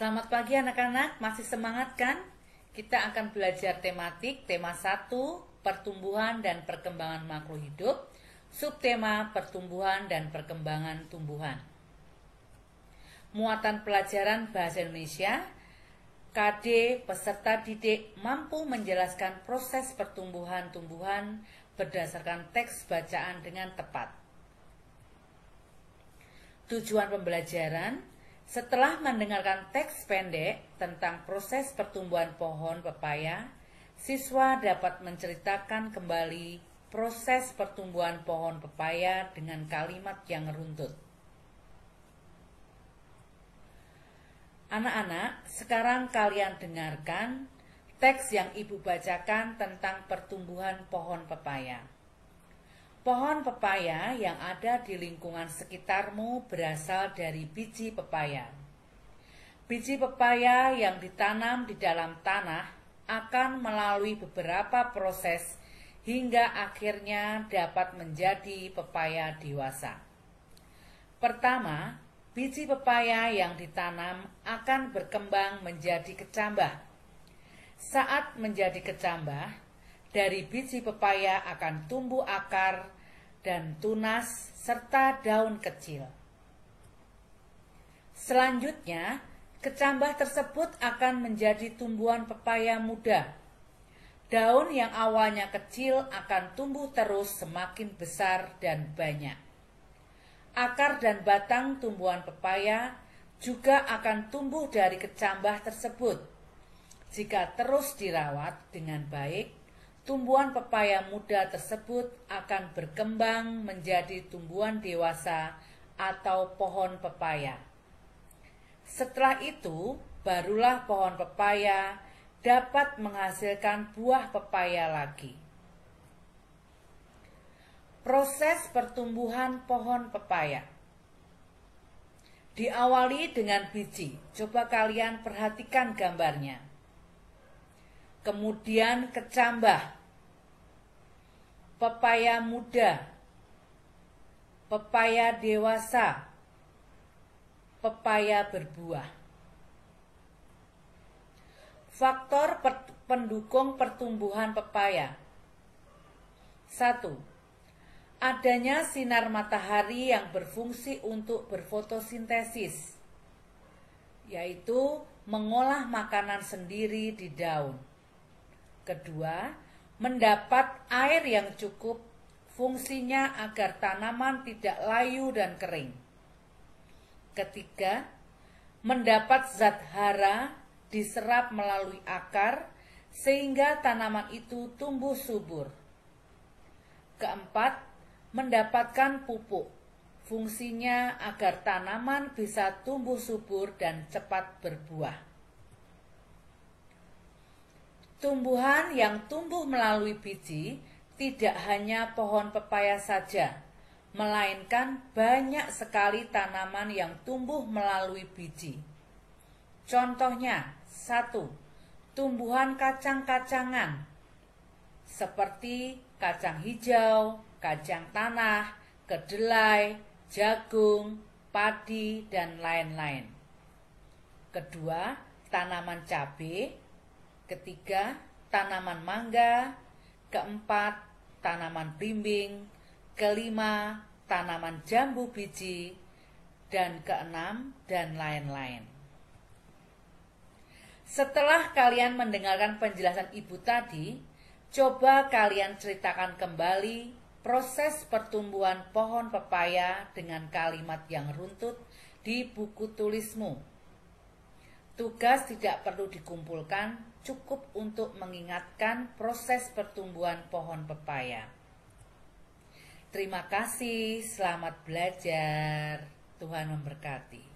Selamat pagi anak-anak, masih semangat kan? Kita akan belajar tematik, tema 1, pertumbuhan dan perkembangan makhluk hidup, subtema pertumbuhan dan perkembangan tumbuhan. Muatan pelajaran bahasa Indonesia, KD peserta didik mampu menjelaskan proses pertumbuhan tumbuhan berdasarkan teks bacaan dengan tepat. Tujuan pembelajaran: setelah mendengarkan teks pendek tentang proses pertumbuhan pohon pepaya, siswa dapat menceritakan kembali proses pertumbuhan pohon pepaya dengan kalimat yang runtut. Anak-anak, sekarang kalian dengarkan teks yang Ibu bacakan tentang pertumbuhan pohon pepaya. Pohon pepaya yang ada di lingkungan sekitarmu berasal dari biji pepaya. Biji pepaya yang ditanam di dalam tanah akan melalui beberapa proses hingga akhirnya dapat menjadi pepaya dewasa. Pertama, biji pepaya yang ditanam akan berkembang menjadi kecambah. Saat menjadi kecambah, dari biji pepaya akan tumbuh akar dan tunas serta daun kecil. Selanjutnya, kecambah tersebut akan menjadi tumbuhan pepaya muda. Daun yang awalnya kecil akan tumbuh terus semakin besar dan banyak. Akar dan batang tumbuhan pepaya juga akan tumbuh dari kecambah tersebut. Jika terus dirawat dengan baik, tumbuhan pepaya muda tersebut akan berkembang menjadi tumbuhan dewasa atau pohon pepaya. Setelah itu, barulah pohon pepaya dapat menghasilkan buah pepaya lagi. Proses pertumbuhan pohon pepaya diawali dengan biji. Coba kalian perhatikan gambarnya. Kemudian kecambah, pepaya muda, pepaya dewasa, pepaya berbuah. Faktor pendukung pertumbuhan pepaya. 1. Adanya sinar matahari yang berfungsi untuk berfotosintesis, yaitu mengolah makanan sendiri di daun. Kedua, mendapat air yang cukup, fungsinya agar tanaman tidak layu dan kering. Ketiga, mendapat zat hara diserap melalui akar sehingga tanaman itu tumbuh subur. Keempat, mendapatkan pupuk. Fungsinya agar tanaman bisa tumbuh subur dan cepat berbuah. Tumbuhan yang tumbuh melalui biji tidak hanya pohon pepaya saja, melainkan banyak sekali tanaman yang tumbuh melalui biji. Contohnya, 1. Tumbuhan kacang-kacangan seperti kacang hijau, kacang tanah, kedelai, jagung, padi, dan lain-lain. Kedua, tanaman cabai. Ketiga, tanaman mangga. Keempat, tanaman belimbing. Kelima, tanaman jambu biji. Dan keenam, dan lain-lain. Setelah kalian mendengarkan penjelasan Ibu tadi, coba kalian ceritakan kembali proses pertumbuhan pohon pepaya dengan kalimat yang runtut di buku tulismu. Tugas tidak perlu dikumpulkan, cukup untuk mengingatkan proses pertumbuhan pohon pepaya. Terima kasih, selamat belajar. Tuhan memberkati.